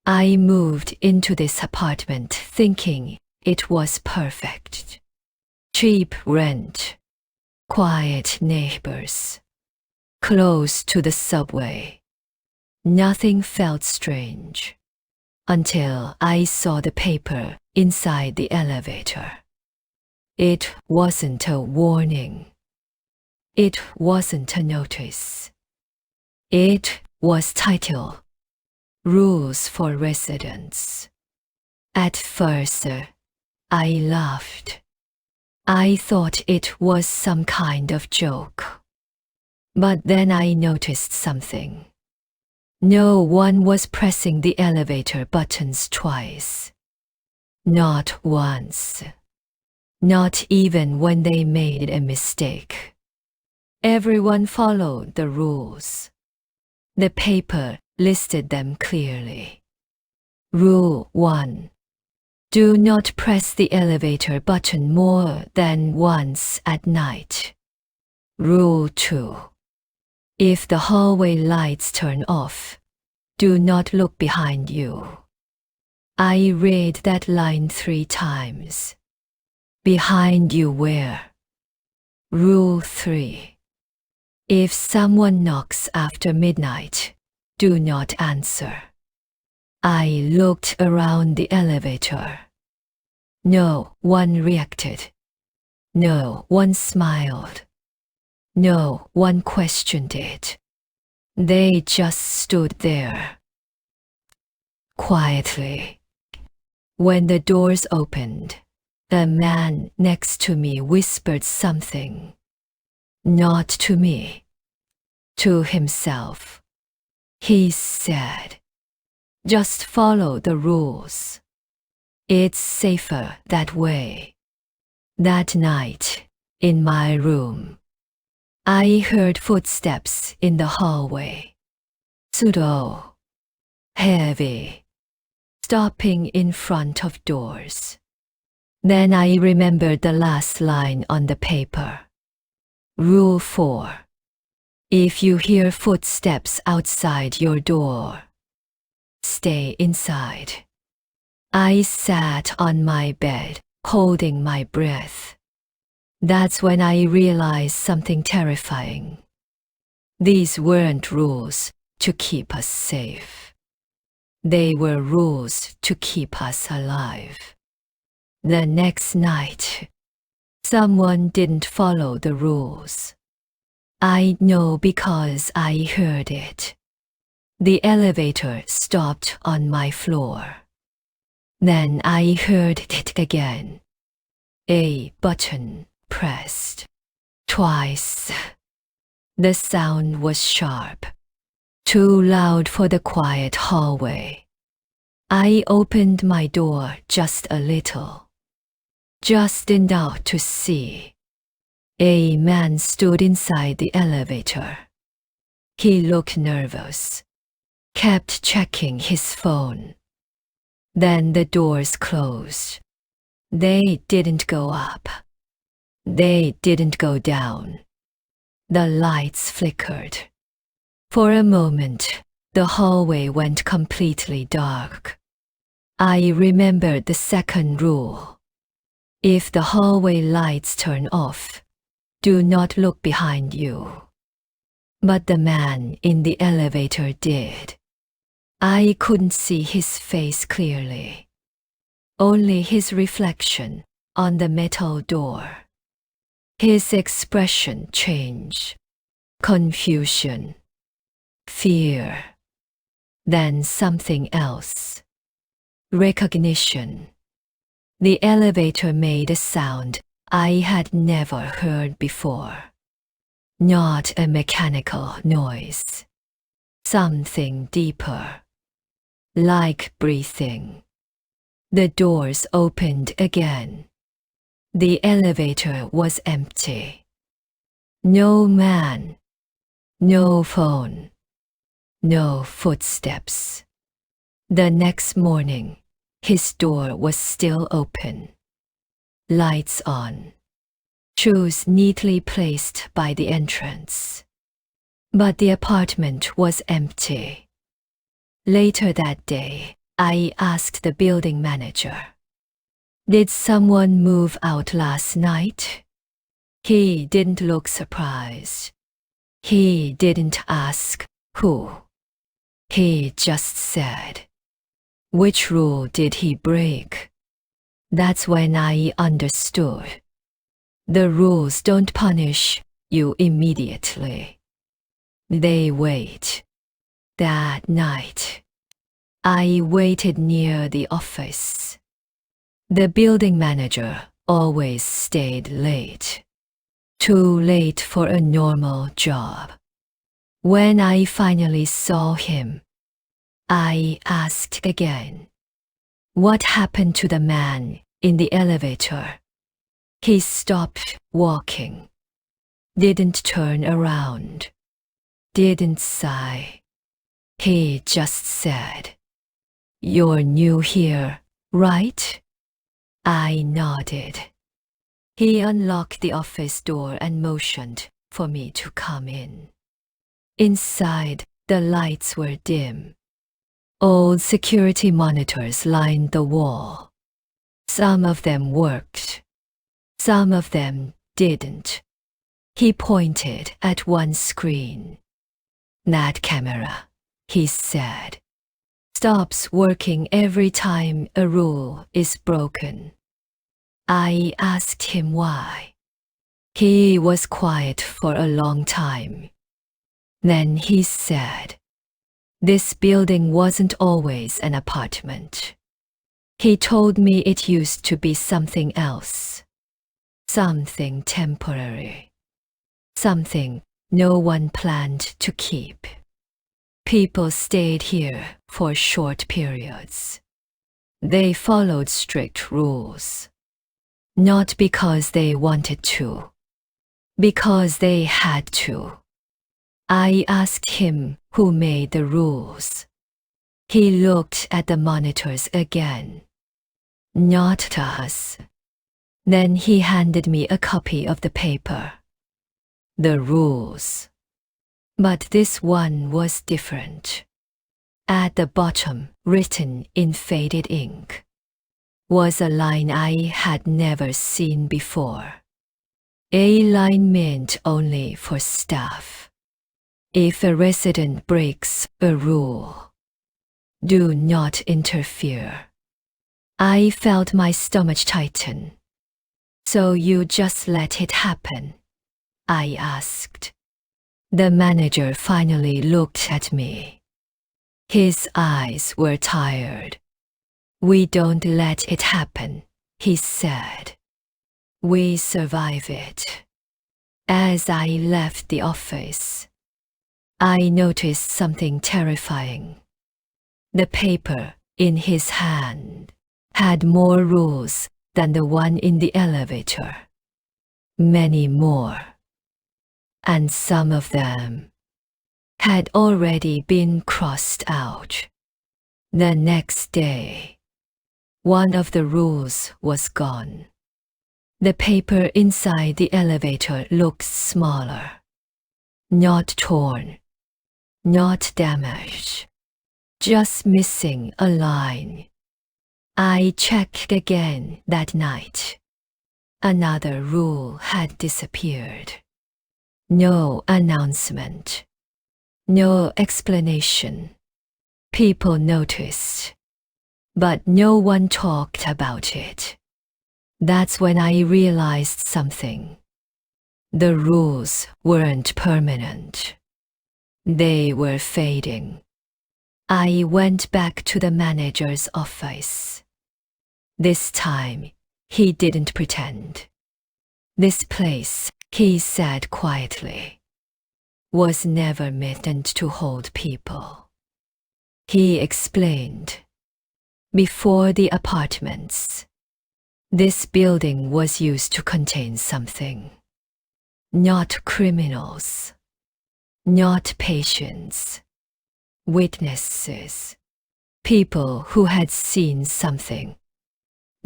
I moved into this apartment thinking it was perfect. Cheap rent, quiet neighbors, close to the subway. Nothing felt strange until I saw the paper inside the elevator. It wasn't a warning. It wasn't a notice. It was titled Rules for Residents. At first, I laughed. I thought it was some kind of joke. But then I noticed something. No one was pressing the elevator buttons twice. Not once. Not even when they made a mistake. Everyone followed the rules. The paper listed them clearly. Rule 1. Do not press the elevator button more than once at night. Rule 2. If the hallway lights turn off, do not look behind you. I read that line 3 times. Behind you where? Rule 3. If someone knocks after midnight, do not answer. I looked around the elevator. No one reacted. No one smiled. No one questioned it. They just stood there. Quietly. When the doors opened, a man next to me whispered something. Not to me. To himself. He said, "Just follow the rules. It's safer that way." That night, in my room, I heard footsteps in the hallway. Slow, heavy, stopping in front of doors. Then I remembered the last line on the paper. Rule 4. If you hear footsteps outside your door, stay inside. I sat on my bed, holding my breath. That's when I realized something terrifying. These weren't rules to keep us safe. They were rules to keep us alive. The next night, someone didn't follow the rules. I know because I heard it. The elevator stopped on my floor. Then I heard it again. A button pressed. Twice. The sound was sharp. Too loud for the quiet hallway. I opened my door just a little. Just enough to see. A man stood inside the elevator. He looked nervous. Kept checking his phone. Then the doors closed. They didn't go up. They didn't go down. The lights flickered. For a moment, the hallway went completely dark. I remembered the second rule. If the hallway lights turn off, do not look behind you. But the man in the elevator did. I couldn't see his face clearly. Only his reflection on the metal door. His expression changed. Confusion. Fear. Then something else. Recognition. The elevator made a sound I had never heard before. Not a mechanical noise. Something deeper. Like breathing. The doors opened again. The elevator was empty. No man. No phone. No footsteps. The next morning, his door was still open. Lights on. Shoes neatly placed by the entrance. But the apartment was empty. Later that day, I asked the building manager. Did someone move out last night? He didn't look surprised. He didn't ask who. He just said, which rule did he break? That's when I understood. The rules don't punish you immediately. They wait. That night, I waited near the office. The building manager always stayed late. Too late for a normal job. When I finally saw him, I asked again, what happened to the man in the elevator? He stopped walking, didn't turn around, didn't sigh. He just said, "You're new here, right?" I nodded. He unlocked the office door and motioned for me to come in. Inside, the lights were dim. Old security monitors lined the wall. Some of them worked. Some of them didn't. He pointed at one screen. That camera, he said, stops working every time a rule is broken. I asked him why. He was quiet for a long time. Then he said, this building wasn't always an apartment. He told me it used to be something else. Something temporary. Something no one planned to keep. People stayed here for short periods. They followed strict rules. Not because they wanted to, because they had to. I asked him who made the rules. He looked at the monitors again. Not us. Then he handed me a copy of the paper. The rules. But this one was different. At the bottom, written in faded ink, was a line I had never seen before. A line meant only for staff. If a resident breaks a rule, do not interfere. I felt my stomach tighten. So you just let it happen? I asked. The manager finally looked at me. His eyes were tired. We don't let it happen, he said. We survive it. As I left the office, I noticed something terrifying. The paper in his hand had more rules than the one in the elevator. Many more. And some of them had already been crossed out. The next day, one of the rules was gone. The paper inside the elevator looked smaller. Not torn, not damaged, just missing a line. I checked again that night. Another rule had disappeared. No announcement. No explanation. People noticed, but no one talked about it. That's when I realized something. The rules weren't permanent. They were fading. I went back to the manager's office. This time, he didn't pretend. This place, he said quietly, was never meant to hold people. He explained. Before the apartments, this building was used to contain something. Not criminals. Not patients. Witnesses. People who had seen something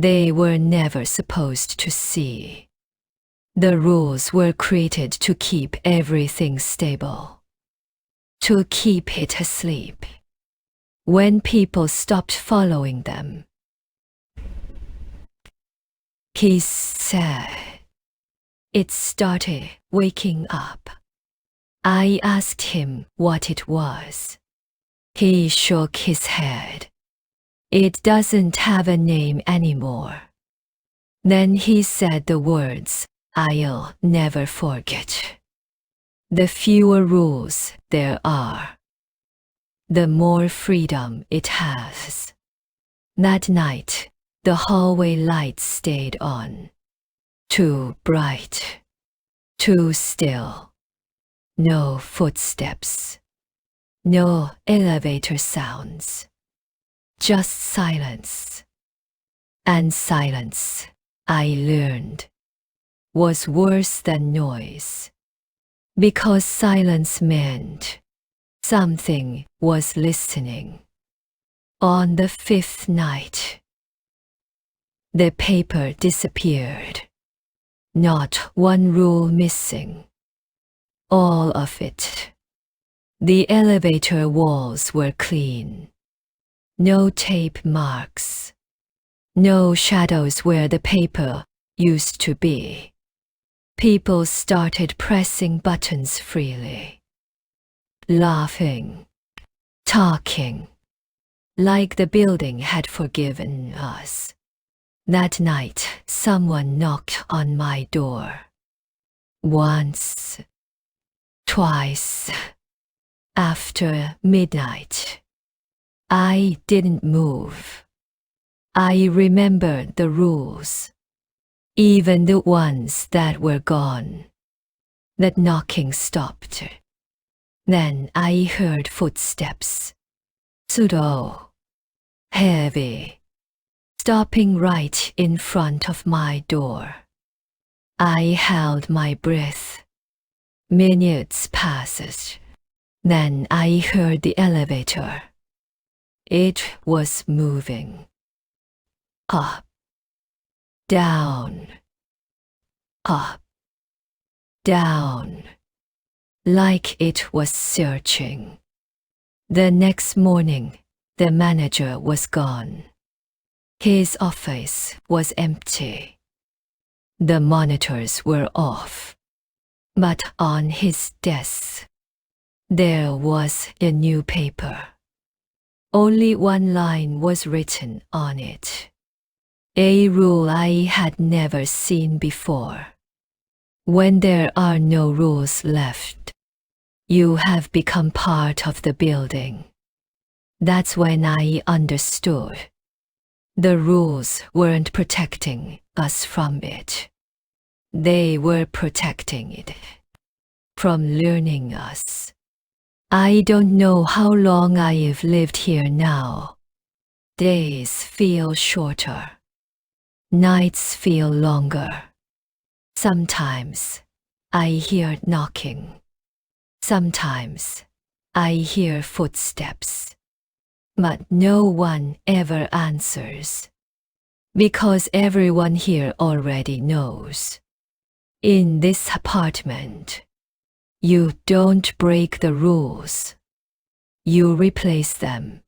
they were never supposed to see. The rules were created to keep everything stable. To keep it asleep. when people stopped following them. He said, it started waking up. I asked him what it was. He shook his head. It doesn't have a name anymore. Then he said the words I'll never forget. The fewer rules there are, the more freedom it has. That night, the hallway lights stayed on. Too bright, too still. No footsteps, no elevator sounds. Just silence. And silence, I learned, was worse than noise. Because silence meant something was listening. On the fifth night, the paper disappeared. Not one rule missing. All of it. The elevator walls were clean. No tape marks. No shadows where the paper used to be. People started pressing buttons freely. Laughing. Talking. Like the building had forgiven us. That night, someone knocked on my door. Once. Twice. After midnight. I didn't move. I remembered the rules, even the ones that were gone. That knocking stopped. Then I heard footsteps. Slow. Heavy. Stopping right in front of my door. I held my breath. Minutes passed. Then I heard the elevator. It was moving. Up. Down. Up. Down. Like it was searching. The next morning, the manager was gone. His office was empty. The monitors were off. But on his desk, there was a new paper. Only one line was written on it. A rule I had never seen before. When there are no rules left, you have become part of the building. That's when I understood. The rules weren't protecting us from it. They were protecting it from learning us. I don't know how long I've lived here now. Days feel shorter. Nights feel longer. Sometimes I hear knocking. Sometimes I hear footsteps. But no one ever answers. Because everyone here already knows. In this apartment, you don't break the rules. You replace them.